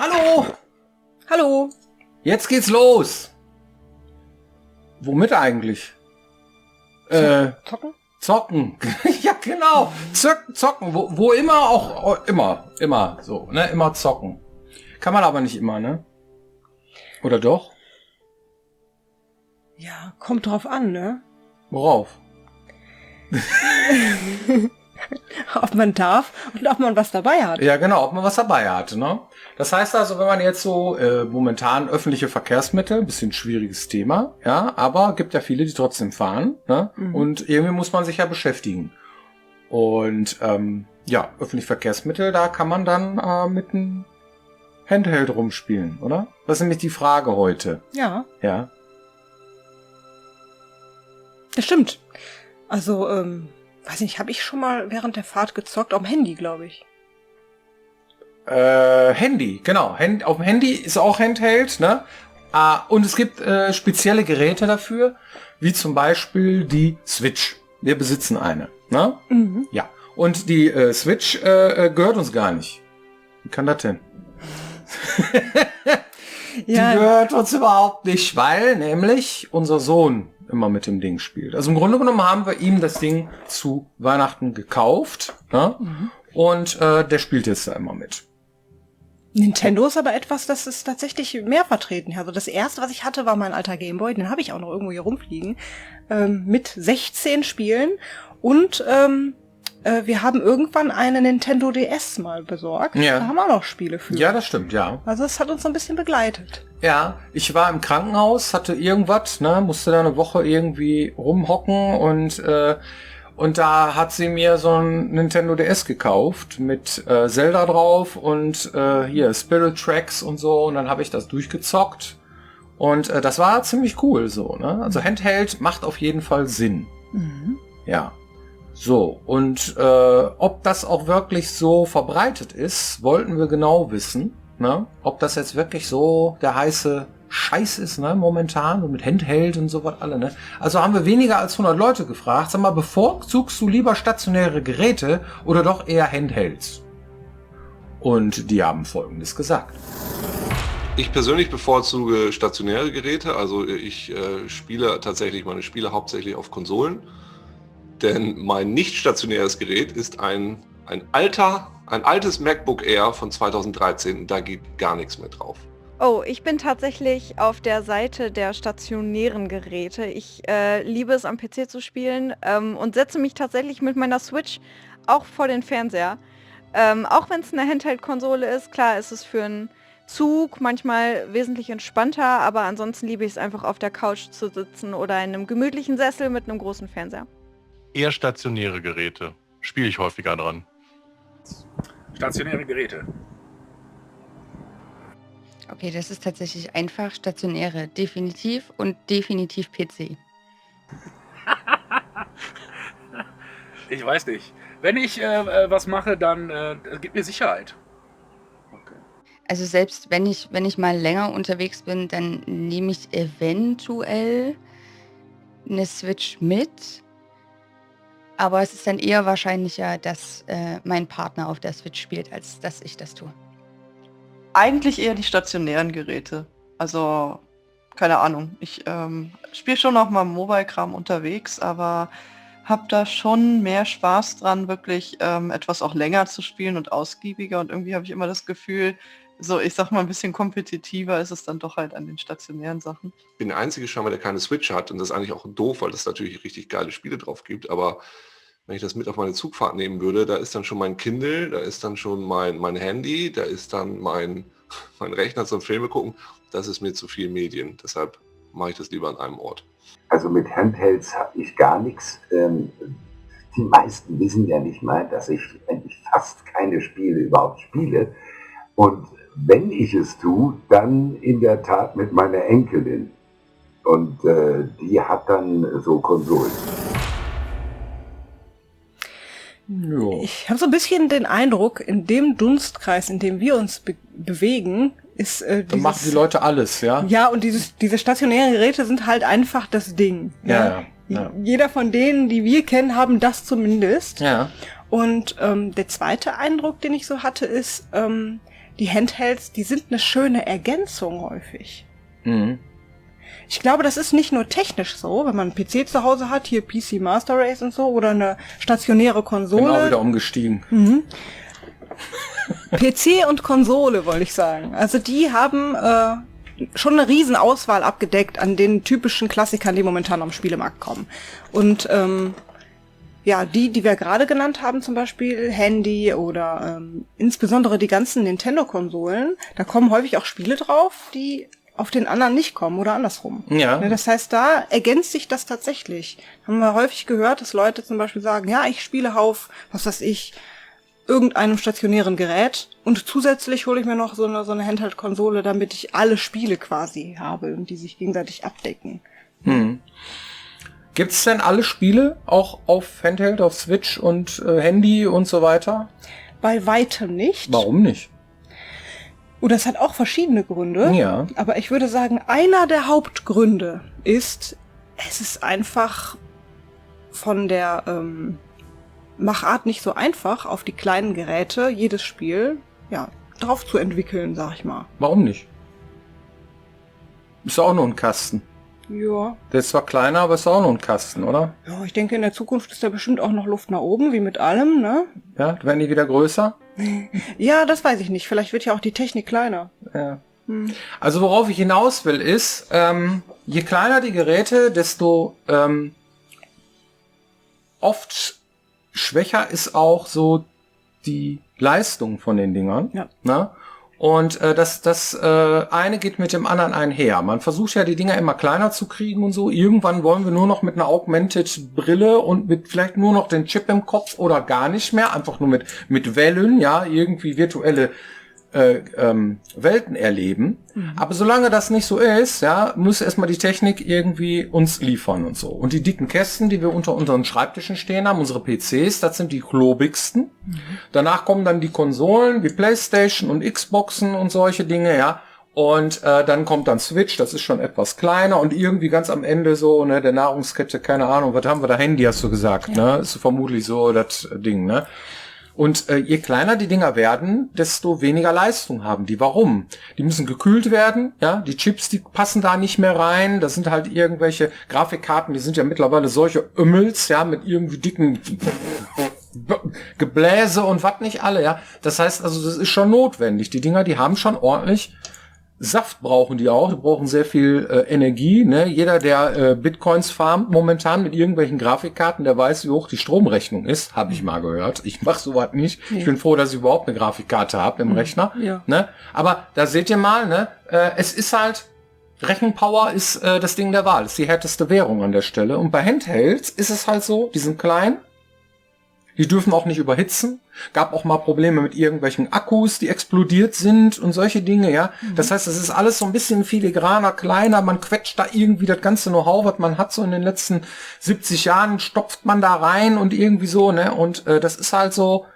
Hallo! Hallo! Jetzt geht's los! Womit eigentlich? Zocken? Zocken. Ja, genau. Zocken. Wo immer auch, immer so, ne? Immer zocken. Kann man aber nicht immer, ne? Oder doch? Ja, kommt drauf an, ne? Worauf? Ob man darf und ob man was dabei hat. Ja, genau, ob man was dabei hat, ne? Das heißt also, wenn man jetzt so momentan öffentliche Verkehrsmittel, ein bisschen schwieriges Thema, ja, aber gibt ja viele, die trotzdem fahren, ne? Mhm. Und irgendwie muss man sich ja beschäftigen. Und ja, öffentliche Verkehrsmittel, da kann man dann mit einem Handheld rumspielen, oder? Das ist nämlich die Frage heute. Ja. Ja. Das stimmt. Also, weiß nicht, habe ich schon mal während der Fahrt gezockt? Auf dem Handy, glaube ich. Handy, genau. Auf dem Handy ist auch Handheld, ne? Und es gibt spezielle Geräte dafür, wie zum Beispiel die Switch. Wir besitzen eine, ne? Mhm. Ja. Und die Switch gehört uns gar nicht. Wie kann das denn? Die gehört uns überhaupt nicht, weil nämlich unser Sohn immer mit dem Ding spielt. Also im Grunde genommen haben wir ihm das Ding zu Weihnachten gekauft, ne? Mhm. Und der spielt jetzt da immer mit. Nintendo ist aber etwas, das ist tatsächlich mehr vertreten. Also das erste, was ich hatte, war mein alter Gameboy. Den habe ich auch noch irgendwo hier rumfliegen. Mit 16 Spielen. Und wir haben irgendwann eine Nintendo DS mal besorgt. Ja. Da haben wir auch noch Spiele für. Ja, das stimmt, ja. Also es hat uns so ein bisschen begleitet. Ja, ich war im Krankenhaus, hatte irgendwas, ne, musste da eine Woche irgendwie rumhocken und da hat sie mir so ein Nintendo DS gekauft mit Zelda drauf und hier Spirit Tracks und so, und dann habe ich das durchgezockt und das war ziemlich cool so, ne? Also Handheld macht auf jeden Fall Sinn. Mhm. Ja. So, und ob das auch wirklich so verbreitet ist, wollten wir genau wissen, ne? Ob das jetzt wirklich so der heiße Scheiß ist, ne, momentan, und mit Handheld und sowas alle, ne? Also haben wir weniger als 100 Leute gefragt, sag mal, bevorzugst du lieber stationäre Geräte oder doch eher Handhelds? Und die haben Folgendes gesagt. Ich persönlich bevorzuge stationäre Geräte, also ich spiele tatsächlich meine Spiele hauptsächlich auf Konsolen, denn mein nicht stationäres Gerät ist ein altes MacBook Air von 2013, da geht gar nichts mehr drauf. Oh, ich bin tatsächlich auf der Seite der stationären Geräte. Ich liebe es, am PC zu spielen und setze mich tatsächlich mit meiner Switch auch vor den Fernseher. Auch wenn es eine Handheld-Konsole ist, klar ist es für einen Zug manchmal wesentlich entspannter, aber ansonsten liebe ich es einfach auf der Couch zu sitzen oder in einem gemütlichen Sessel mit einem großen Fernseher. Eher stationäre Geräte. Spiele ich häufiger dran. Stationäre Geräte. Okay, das ist tatsächlich einfach. Stationäre, definitiv, und definitiv PC. Ich weiß nicht. Wenn ich was mache, dann gibt mir Sicherheit. Okay. Also selbst wenn ich mal länger unterwegs bin, dann nehme ich eventuell eine Switch mit. Aber es ist dann eher wahrscheinlicher, dass mein Partner auf der Switch spielt, als dass ich das tue. Eigentlich eher die stationären Geräte. Also, keine Ahnung. Ich spiele schon noch mal Mobile-Kram unterwegs, aber habe da schon mehr Spaß dran, wirklich etwas auch länger zu spielen und ausgiebiger. Und irgendwie habe ich immer das Gefühl, so, ich sag mal, ein bisschen kompetitiver ist es dann doch halt an den stationären Sachen. Ich bin der einzige scheinbar, der keine Switch hat, und das ist eigentlich auch doof, weil es natürlich richtig geile Spiele drauf gibt, aber wenn ich das mit auf meine Zugfahrt nehmen würde, da ist dann schon mein Kindle, da ist dann schon mein Handy, da ist dann mein Rechner zum Filme gucken. Das ist mir zu viel Medien, deshalb mache ich das lieber an einem Ort. Also mit Handhelds habe ich gar nichts. Die meisten wissen ja nicht mal, dass ich eigentlich fast keine Spiele überhaupt spiele. Und wenn ich es tue, dann in der Tat mit meiner Enkelin. Und die hat dann so Konsolen. Ich habe so ein bisschen den Eindruck, in dem Dunstkreis, in dem wir uns bewegen, ist dann machen die Leute alles, ja? Ja, und diese stationären Geräte sind halt einfach das Ding. Ja. Jeder von denen, die wir kennen, haben das zumindest. Ja. Und der zweite Eindruck, den ich so hatte, ist, die Handhelds, die sind eine schöne Ergänzung häufig. Mhm. Ich glaube, das ist nicht nur technisch so, wenn man einen PC zu Hause hat, hier PC Master Race und so, oder eine stationäre Konsole. Genau, wieder umgestiegen. Mhm. PC und Konsole, wollte ich sagen. Also die haben schon eine riesen Auswahl abgedeckt an den typischen Klassikern, die momentan am Spielemarkt kommen. Und ja, die wir gerade genannt haben, zum Beispiel Handy oder insbesondere die ganzen Nintendo-Konsolen, da kommen häufig auch Spiele drauf, die auf den anderen nicht kommen oder andersrum. Ja. Ne, das heißt, da ergänzt sich das tatsächlich. Haben wir häufig gehört, dass Leute zum Beispiel sagen, ja, ich spiele auf, was weiß ich, irgendeinem stationären Gerät und zusätzlich hole ich mir noch so eine Handheld-Konsole, damit ich alle Spiele quasi habe und die sich gegenseitig abdecken. Hm. Gibt's denn alle Spiele auch auf Handheld, auf Switch und Handy und so weiter? Bei weitem nicht. Warum nicht? Und das hat auch verschiedene Gründe. Ja. Aber ich würde sagen, einer der Hauptgründe ist, es ist einfach von der Machart nicht so einfach, auf die kleinen Geräte jedes Spiel ja drauf zu entwickeln, sag ich mal. Warum nicht? Ist auch nur ein Kasten. Ja. Der ist zwar kleiner, aber ist auch nur ein Kasten, oder? Ja, ich denke, in der Zukunft ist da bestimmt auch noch Luft nach oben, wie mit allem, ne? Ja, werden die wieder größer? Ja, das weiß ich nicht. Vielleicht wird ja auch die Technik kleiner. Ja. Also worauf ich hinaus will ist, je kleiner die Geräte, desto oft schwächer ist auch so die Leistung von den Dingern. Ja. Ne? Und das eine geht mit dem anderen einher. Man versucht ja die Dinger immer kleiner zu kriegen und so. Irgendwann wollen wir nur noch mit einer Augmented Brille und mit vielleicht nur noch den Chip im Kopf oder gar nicht mehr. Einfach nur mit Wellen, ja, irgendwie virtuelle Welten erleben. Aber solange das nicht so ist, ja, muss erstmal die Technik irgendwie uns liefern und so. Und die dicken Kästen, die wir unter unseren Schreibtischen stehen haben, unsere PCs, das sind die klobigsten. Danach kommen dann die Konsolen wie PlayStation und Xboxen und solche Dinge, ja. Und dann kommt dann Switch, das ist schon etwas kleiner und irgendwie ganz am Ende so, ne, der Nahrungskette, keine Ahnung, was haben wir da? Handy, hast du gesagt, ne? Ist vermutlich so das Ding, ne? Und je kleiner die Dinger werden, desto weniger Leistung haben die. Warum? Die müssen gekühlt werden, ja, die Chips, die passen da nicht mehr rein, das sind halt irgendwelche Grafikkarten, die sind ja mittlerweile solche Ömmels, ja, mit irgendwie dicken Gebläse und was nicht alle, ja. Das heißt also, das ist schon notwendig. Die Dinger, die haben schon ordentlich Saft, brauchen die auch. Die brauchen sehr viel Energie. Ne? Jeder, der Bitcoins farmt momentan mit irgendwelchen Grafikkarten, der weiß, wie hoch die Stromrechnung ist. Habe ich mal gehört. Ich mache sowas nicht. Nee. Ich bin froh, dass ich überhaupt eine Grafikkarte habe im Rechner. Ja. Ne? Aber da seht ihr mal, ne? Es ist halt, Rechenpower ist das Ding der Wahl. Ist die härteste Währung an der Stelle. Und bei Handhelds ist es halt so, die sind klein. Die dürfen auch nicht überhitzen. Gab auch mal Probleme mit irgendwelchen Akkus, die explodiert sind und solche Dinge, ja. Das heißt, es ist alles so ein bisschen filigraner, kleiner. Man quetscht da irgendwie das ganze Know-how, was man hat, so in den letzten 70 Jahren, stopft man da rein und irgendwie so, ne. Und das ist halt so,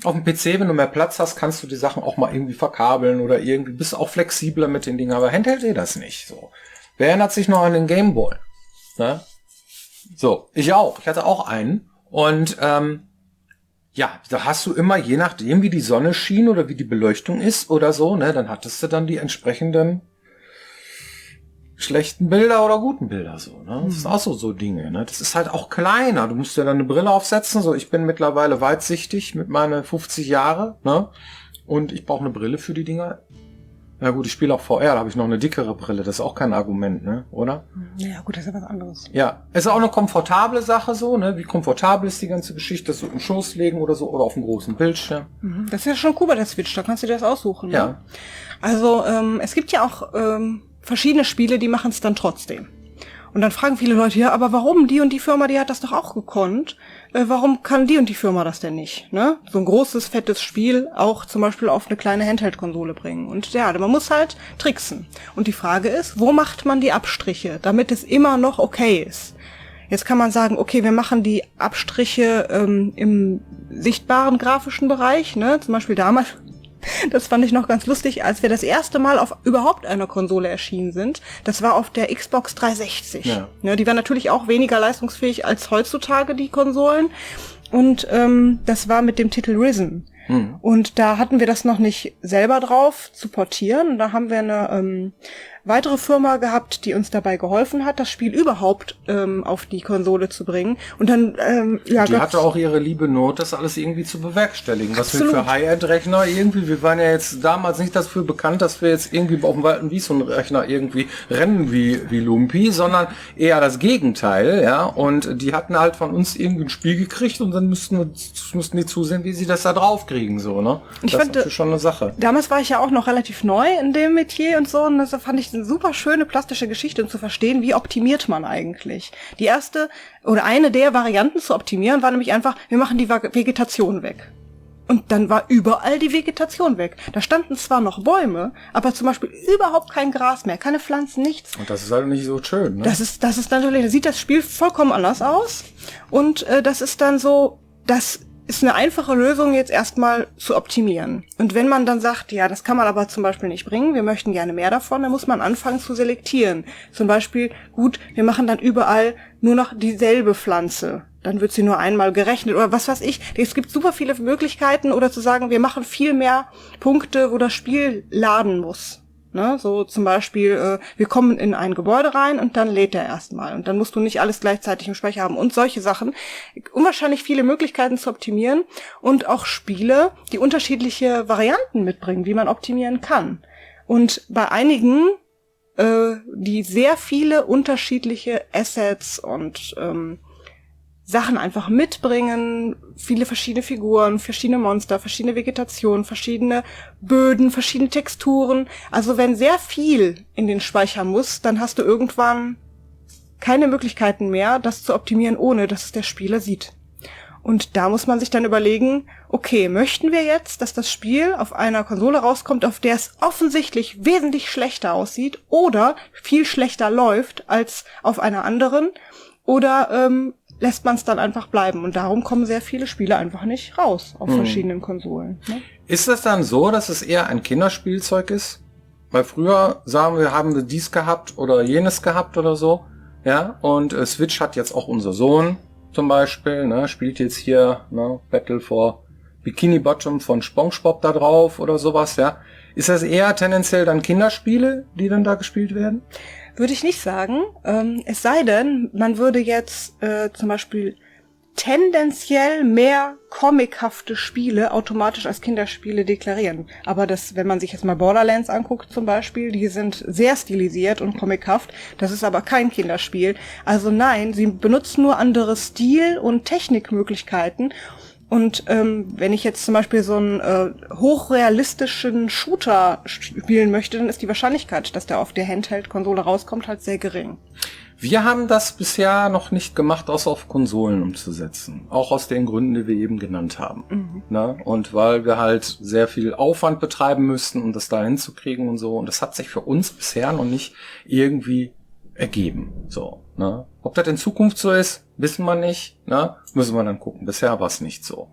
auf dem PC, wenn du mehr Platz hast, kannst du die Sachen auch mal irgendwie verkabeln oder irgendwie, bist auch flexibler mit den Dingen. Aber Handheld sehe das nicht, so. Wer erinnert sich noch an den Game Boy? Ne? So, ich auch. Ich hatte auch einen. Und, ja, da hast du immer, je nachdem, wie die Sonne schien oder wie die Beleuchtung ist oder so, ne, dann hattest du dann die entsprechenden schlechten Bilder oder guten Bilder, so, ne. Das ist auch so Dinge, ne. Das ist halt auch kleiner. Du musst ja dann eine Brille aufsetzen, so. Ich bin mittlerweile weitsichtig mit meinen 50 Jahre, ne. Und ich brauche eine Brille für die Dinger. Ja gut, ich spiele auch VR, da habe ich noch eine dickere Brille. Das ist auch kein Argument, ne? Oder? Ja gut, das ist ja was anderes. Ja, es ist auch eine komfortable Sache so, ne? Wie komfortabel ist die ganze Geschichte, das so im Schoß legen oder so oder auf dem großen Bildschirm. Das ist ja schon cool bei der Switch, da kannst du dir das aussuchen. Ja. Ne? Also es gibt ja auch verschiedene Spiele, die machen es dann trotzdem. Und dann fragen viele Leute, ja, aber warum? Die und die Firma, die hat das doch auch gekonnt. Warum kann die und die Firma das denn nicht? Ne? So ein großes, fettes Spiel auch zum Beispiel auf eine kleine Handheld-Konsole bringen. Und ja, man muss halt tricksen. Und die Frage ist, wo macht man die Abstriche, damit es immer noch okay ist? Jetzt kann man sagen, okay, wir machen die Abstriche im sichtbaren grafischen Bereich. Ne? Zum Beispiel damals, das fand ich noch ganz lustig, als wir das erste Mal auf überhaupt einer Konsole erschienen sind. Das war auf der Xbox 360. Ja. Ne, die war natürlich auch weniger leistungsfähig als heutzutage die Konsolen. Und das war mit dem Titel Risen. Und da hatten wir das noch nicht selber drauf zu portieren. Und da haben wir eine weitere Firma gehabt, die uns dabei geholfen hat, das Spiel überhaupt auf die Konsole zu bringen. Und dann, die hatte auch ihre liebe Not, das alles irgendwie zu bewerkstelligen. Was Absolut. wir für High-End-Rechner irgendwie, wir waren ja jetzt damals nicht dafür bekannt, dass wir jetzt irgendwie auf dem Walten wie so ein Rechner irgendwie rennen wie Lumpi, sondern eher das Gegenteil, ja. Und die hatten halt von uns irgendwie ein Spiel gekriegt und dann mussten die zusehen, wie sie das da drauf kriegen, so, ne? Ich das fand, ist natürlich schon eine Sache. Damals war ich ja auch noch relativ neu in dem Metier und so, und das fand ich eine super schöne plastische Geschichte, um zu verstehen, wie optimiert man eigentlich. Die erste oder eine der Varianten zu optimieren war nämlich einfach, wir machen die Vegetation weg. Und dann war überall die Vegetation weg. Da standen zwar noch Bäume, aber zum Beispiel überhaupt kein Gras mehr, keine Pflanzen, nichts. Und das ist halt nicht so schön, ne? Das ist natürlich, da sieht das Spiel vollkommen anders aus. Und das ist dann so, das ist eine einfache Lösung, jetzt erstmal zu optimieren. Und wenn man dann sagt, ja, das kann man aber zum Beispiel nicht bringen, wir möchten gerne mehr davon, dann muss man anfangen zu selektieren. Zum Beispiel, gut, wir machen dann überall nur noch dieselbe Pflanze. Dann wird sie nur einmal gerechnet oder was weiß ich. Es gibt super viele Möglichkeiten, oder zu sagen, wir machen viel mehr Punkte, wo das Spiel laden muss. Ne, so zum Beispiel, wir kommen in ein Gebäude rein und dann lädt er erstmal. Und dann musst du nicht alles gleichzeitig im Speicher haben und solche Sachen. Unwahrscheinlich viele Möglichkeiten zu optimieren und auch Spiele, die unterschiedliche Varianten mitbringen, wie man optimieren kann. Und bei einigen, die sehr viele unterschiedliche Assets und Sachen einfach mitbringen, viele verschiedene Figuren, verschiedene Monster, verschiedene Vegetation, verschiedene Böden, verschiedene Texturen. Also wenn sehr viel in den Speicher muss, dann hast du irgendwann keine Möglichkeiten mehr, das zu optimieren, ohne dass es der Spieler sieht. Und da muss man sich dann überlegen, okay, möchten wir jetzt, dass das Spiel auf einer Konsole rauskommt, auf der es offensichtlich wesentlich schlechter aussieht oder viel schlechter läuft als auf einer anderen, oder lässt man es dann einfach bleiben. Und darum kommen sehr viele Spiele einfach nicht raus auf verschiedenen Konsolen. Ne? Ist das dann so, dass es eher ein Kinderspielzeug ist? Weil früher sagen wir, haben wir dies gehabt oder jenes gehabt oder so. Ja, und Switch hat jetzt auch unser Sohn zum Beispiel, ne, spielt jetzt hier, ne, Battle for Bikini Bottom von SpongeBob da drauf oder sowas, ja. Ist das eher tendenziell dann Kinderspiele, die dann da gespielt werden? Würde ich nicht sagen. Es sei denn, man würde jetzt zum Beispiel tendenziell mehr comichafte Spiele automatisch als Kinderspiele deklarieren. Aber das, wenn man sich jetzt mal Borderlands anguckt zum Beispiel, die sind sehr stilisiert und comichaft. Das ist aber kein Kinderspiel. Also nein, sie benutzen nur andere Stil- und Technikmöglichkeiten. Und wenn ich jetzt zum Beispiel so einen hochrealistischen Shooter spielen möchte, dann ist die Wahrscheinlichkeit, dass der auf der Handheld-Konsole rauskommt, halt sehr gering. Wir haben das bisher noch nicht gemacht, außer auf Konsolen umzusetzen. Auch aus den Gründen, die wir eben genannt haben. Ne? Und weil wir halt sehr viel Aufwand betreiben müssten, um das da hinzukriegen und so. Und das hat sich für uns bisher noch nicht irgendwie ergeben. So, ne? Ob das in Zukunft so ist, wissen wir nicht. Ne? Müssen wir dann gucken. Bisher war es nicht so.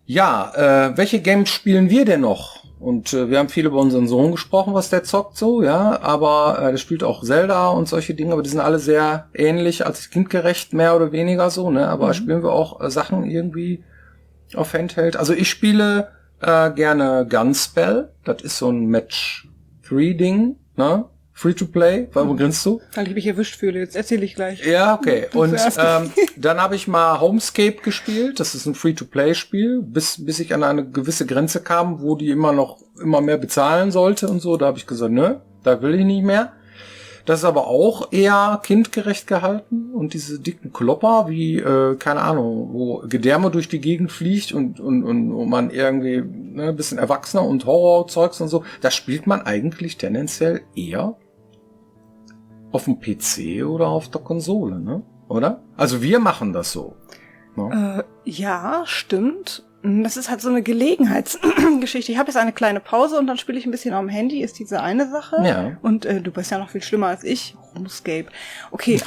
Ja, welche Games spielen wir denn noch? Und wir haben viel über unseren Sohn gesprochen, was der zockt so, ja, aber der spielt auch Zelda und solche Dinge, aber die sind alle sehr ähnlich, als kindgerecht, mehr oder weniger so, ne, aber spielen wir auch Sachen irgendwie auf Handheld. Also ich spiele gerne Gunspell, das ist so ein Match-3-Ding, ne, Free-to-Play, warum grinst du? Weil ich mich erwischt fühle, jetzt erzähle ich gleich. Ja, okay. Und dann habe ich mal Homescape gespielt. Das ist ein Free-to-Play-Spiel, bis ich an eine gewisse Grenze kam, wo die immer mehr bezahlen sollte und so. Da habe ich gesagt, nö, da will ich nicht mehr. Das ist aber auch eher kindgerecht gehalten. Und diese dicken Klopper, wie, keine Ahnung, wo Gedärme durch die Gegend fliegt und man irgendwie ein bisschen erwachsener und Horrorzeugs und so, das spielt man eigentlich tendenziell eher auf dem PC oder auf der Konsole, ne? Oder? Also wir machen das so. Ne? Ja, stimmt. Das ist halt so eine Gelegenheitsgeschichte. Ich habe jetzt eine kleine Pause und dann spiele ich ein bisschen am Handy, ist diese eine Sache. Ja. Und du bist ja noch viel schlimmer als ich. Homescape. Okay.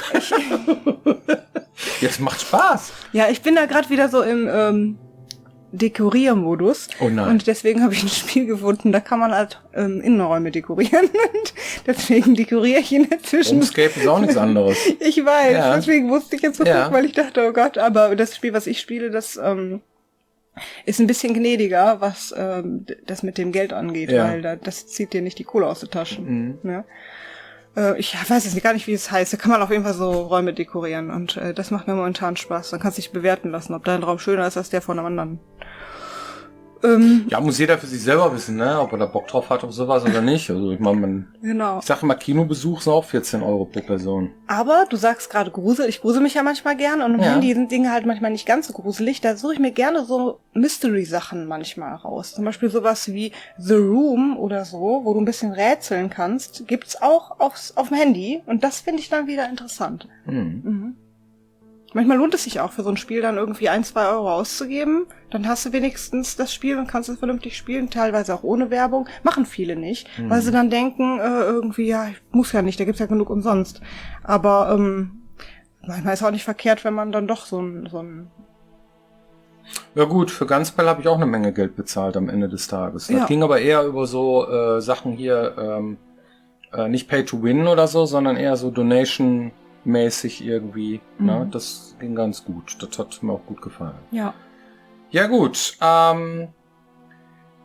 Jetzt macht Spaß. Ja, ich bin da gerade wieder so im Dekoriermodus. Oh nein. Und deswegen habe ich ein Spiel gefunden, da kann man halt Innenräume dekorieren. Und deswegen dekoriere ich ihn inzwischen. Homescape ist auch nichts anderes. Ich weiß, Ja. deswegen wusste ich jetzt so gucken, weil ich dachte, oh Gott, aber das Spiel, was ich spiele, das ist ein bisschen gnädiger, was das mit dem Geld angeht, Ja. weil das zieht dir nicht die Kohle aus den Taschen. Mhm. Ne? Ich weiß jetzt gar nicht, wie es heißt. Da kann man auf jeden Fall so Räume dekorieren und das macht mir momentan Spaß. Dann kannst du dich bewerten lassen, ob dein Raum schöner ist als der von einem anderen. Ja, muss jeder für sich selber wissen, ne? Ob er da Bock drauf hat auf sowas oder nicht. Also ich meine, Genau. ich sage immer, Kinobesuch sind auch 14 € pro Person. Aber du sagst gerade Grusel. Ich grusel mich ja manchmal gerne und im Ja. Handy sind Dinge halt manchmal nicht ganz so gruselig. Da suche ich mir gerne so Mystery-Sachen manchmal raus. Zum Beispiel sowas wie The Room oder so, wo du ein bisschen rätseln kannst. Gibt's auch auf dem Handy und das finde ich dann wieder interessant. Mhm. Manchmal lohnt es sich auch für so ein Spiel dann irgendwie 1-2 € auszugeben. Dann hast du wenigstens das Spiel und kannst es vernünftig spielen, teilweise auch ohne Werbung. Machen viele nicht, weil sie dann denken, irgendwie, ja, ich muss ja nicht, da gibt's ja genug umsonst. Aber manchmal ist auch nicht verkehrt, wenn man dann doch so ein Ja gut, für Gunspell habe ich auch eine Menge Geld bezahlt am Ende des Tages. Das Ja. ging aber eher über so Sachen hier, nicht Pay to Win oder so, sondern eher so Donation-mäßig irgendwie. Ne? Das ging ganz gut. Das hat mir auch gut gefallen. ja. Ja gut,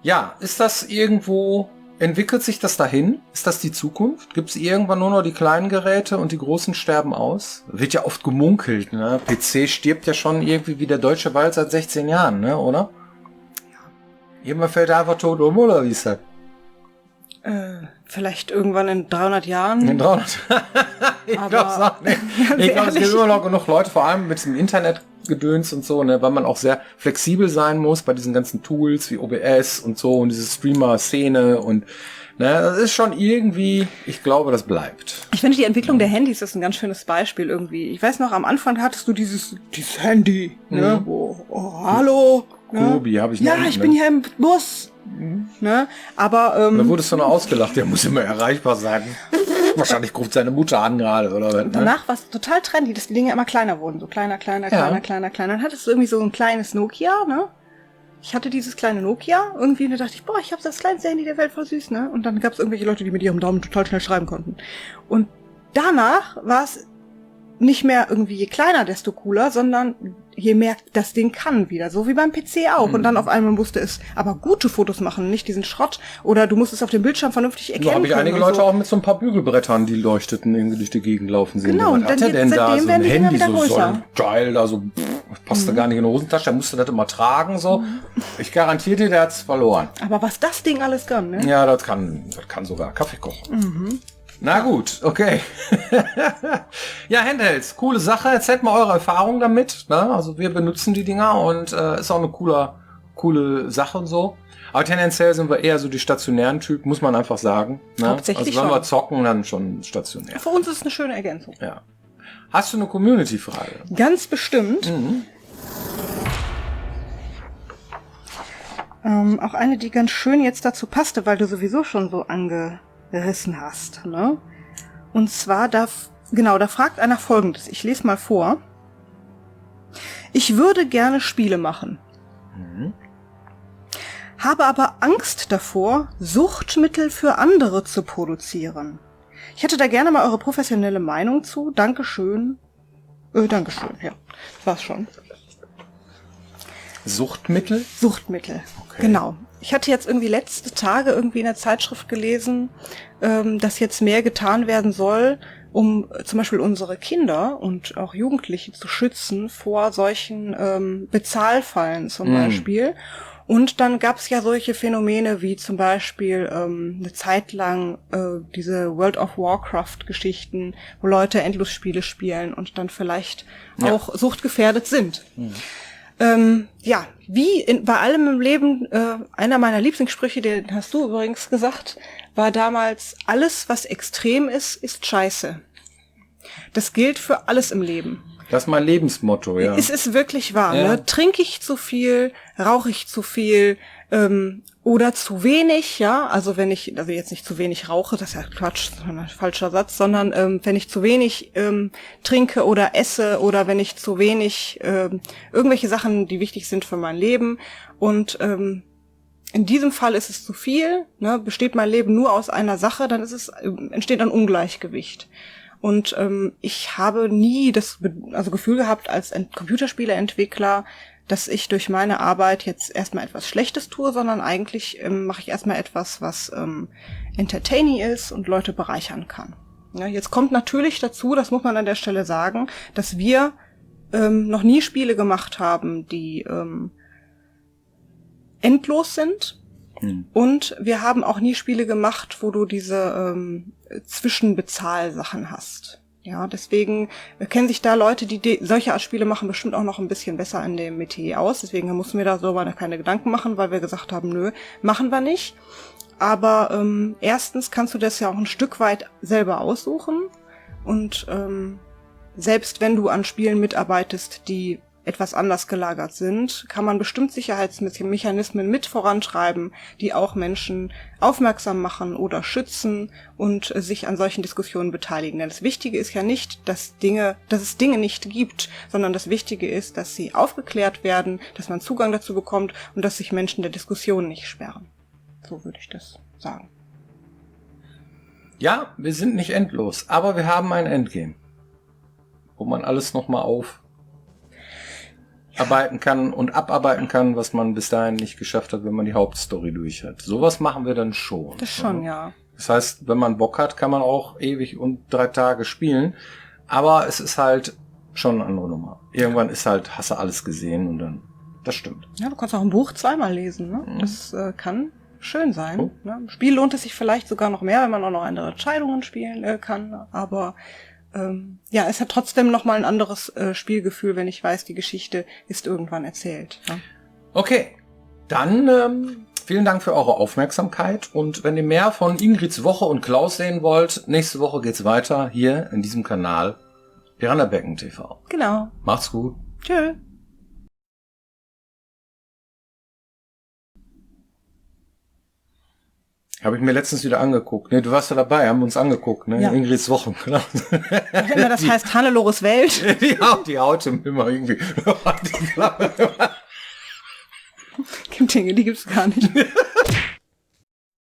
ja, ist das irgendwo, entwickelt sich das dahin? Ist das die Zukunft? Gibt es irgendwann nur noch die kleinen Geräte und die großen sterben aus? Wird ja oft gemunkelt, ne? PC stirbt ja schon irgendwie wie der deutsche Wald seit 16 Jahren, ne, oder? Jemand fällt einfach tot um, oder wie ist das? Vielleicht irgendwann in 300 Jahren. In 300. Ich Aber- glaube, nee. Ganz Ich glaube, es gibt ehrlich. immer noch genug Leute, vor allem mit dem Internetgedöns und so, ne, weil man auch sehr flexibel sein muss bei diesen ganzen Tools wie OBS und so und diese Streamer-Szene und ne, das ist schon irgendwie, ich glaube, das bleibt. Ich finde, die Entwicklung der Handys ist ein ganz schönes Beispiel irgendwie. Ich weiß noch, am Anfang hattest du dieses Handy, ne? Oh, hallo. Ne? Kobi, habe ich Ja, noch, ich ne? bin hier im Bus. Ne? Aber Da wurdest du noch ausgelacht, der muss immer erreichbar sein. Wahrscheinlich ruft seine Mutter an gerade, oder was, ne? danach war es total trendy, dass die Dinge immer kleiner wurden. So kleiner. Dann hattest du irgendwie so ein kleines Nokia, ne? Ich hatte dieses kleine Nokia irgendwie und da dachte ich, boah, ich habe das kleinste Handy der Welt, voll süß, ne? Und dann gab es irgendwelche Leute, die mit ihrem Daumen total schnell schreiben konnten. Und danach war es nicht mehr irgendwie je kleiner, desto cooler, sondern je mehr das Ding kann wieder. So wie beim PC auch. Und dann auf einmal musste es aber gute Fotos machen, nicht diesen Schrott. Oder du musst es auf dem Bildschirm vernünftig erkennen Da habe ich können einige und Leute so. auch mit so ein paar Bügelbrettern, die leuchteten, irgendwie durch die Gegend laufen sehen. Genau, Was und hat dann der denn seitdem da? So ein werden die Dinger Handy, wieder so größer. ein Teil da so, passte gar nicht in die Hosentasche, der musste das immer tragen, so. Ich garantiere dir, der hat's verloren. Aber was das Ding alles kann, ne? Ja, das kann sogar Kaffee kochen. Na gut, okay. Ja, Handhelds, coole Sache. Erzählt mal eure Erfahrungen damit. Ne? Also wir benutzen die Dinger und ist auch eine coole Sache und so. Aber tendenziell sind wir eher so die stationären Typen, muss man einfach sagen. Ne? Hauptsächlich also wenn wir schon. zocken, dann schon stationär. Für uns ist es eine schöne Ergänzung. Ja. Hast du eine Community-Frage? Ganz bestimmt. Auch eine, die ganz schön jetzt dazu passte, weil du sowieso schon so angerissen hast. Ne? Und zwar, da fragt einer Folgendes. Ich lese mal vor. Ich würde gerne Spiele machen. Habe aber Angst davor, Suchtmittel für andere zu produzieren. Ich hätte da gerne mal eure professionelle Meinung zu. Dankeschön. Dankeschön, ja. Das war's schon. Suchtmittel? Suchtmittel, Okay. genau. Ich hatte jetzt irgendwie letzte Tage irgendwie in der Zeitschrift gelesen, dass jetzt mehr getan werden soll, um zum Beispiel unsere Kinder und auch Jugendliche zu schützen vor solchen Bezahlfallen zum Beispiel. Und dann gab es ja solche Phänomene wie zum Beispiel eine Zeit lang diese World of Warcraft-Geschichten, wo Leute Endlosspiele spielen und dann vielleicht auch suchtgefährdet sind. Ja, wie bei allem im Leben, einer meiner Lieblingssprüche, den hast du übrigens gesagt, war damals, alles, was extrem ist, ist scheiße. Das gilt für alles im Leben. Das ist mein Lebensmotto, ja. Es ist wirklich wahr, Ja. ne? Trinke ich zu viel, rauche ich zu viel, oder zu wenig, ja, also wenn ich, also jetzt nicht zu wenig rauche, das ist ja Quatsch, sondern ein falscher Satz, sondern wenn ich zu wenig trinke oder esse oder wenn ich zu wenig irgendwelche Sachen, die wichtig sind für mein Leben und in diesem Fall ist es zu viel, ne, besteht mein Leben nur aus einer Sache, dann ist es, entsteht ein Ungleichgewicht. Und ich habe nie das Gefühl gehabt als Computerspieleentwickler, dass ich durch meine Arbeit jetzt erstmal etwas Schlechtes tue, sondern eigentlich mache ich erstmal etwas, was entertaining ist und Leute bereichern kann. Ja, jetzt kommt natürlich dazu, das muss man an der Stelle sagen, dass wir noch nie Spiele gemacht haben, die endlos sind. Und wir haben auch nie Spiele gemacht, wo du diese Zwischenbezahlsachen hast. Ja, deswegen kennen sich da Leute, die solche Art Spiele machen, bestimmt auch noch ein bisschen besser in dem Metier aus. Deswegen mussten wir da so keine Gedanken machen, weil wir gesagt haben, nö, machen wir nicht. Aber erstens kannst du das ja auch ein Stück weit selber aussuchen. Und selbst wenn du an Spielen mitarbeitest, die etwas anders gelagert sind, kann man bestimmt Sicherheitsmechanismen mit vorantreiben, die auch Menschen aufmerksam machen oder schützen und sich an solchen Diskussionen beteiligen. Denn das Wichtige ist ja nicht, dass es Dinge nicht gibt, sondern das Wichtige ist, dass sie aufgeklärt werden, dass man Zugang dazu bekommt und dass sich Menschen der Diskussion nicht sperren. So würde ich das sagen. Ja, wir sind nicht endlos, aber wir haben ein Endgame, wo man alles nochmal aufarbeiten kann und abarbeiten kann, was man bis dahin nicht geschafft hat, wenn man die Hauptstory durch hat. Sowas machen wir dann schon. Das schon, ja. Das heißt, wenn man Bock hat, kann man auch ewig und 3 Tage spielen, aber es ist halt schon eine andere Nummer. Irgendwann hast du alles gesehen und dann, das stimmt. Ja, du kannst auch ein Buch zweimal lesen, ne? Das kann schön sein. Ne? Im Spiel lohnt es sich vielleicht sogar noch mehr, wenn man auch noch andere Entscheidungen spielen kann, aber es hat trotzdem noch mal ein anderes Spielgefühl, wenn ich weiß, die Geschichte ist irgendwann erzählt. Ja? Okay, dann vielen Dank für eure Aufmerksamkeit und wenn ihr mehr von Ingrids Woche und Klaus sehen wollt, nächste Woche geht's weiter hier in diesem Kanal Piranhabecken TV. Genau. Macht's gut. Tschö. Habe ich mir letztens wieder angeguckt. Ne, du warst ja dabei, haben wir uns angeguckt, ne? Ja. Ingrids Wochen. Genau. Das heißt Hannelores Welt. Die haut immer irgendwie. Gibt Dinge, die gibt's gar nicht.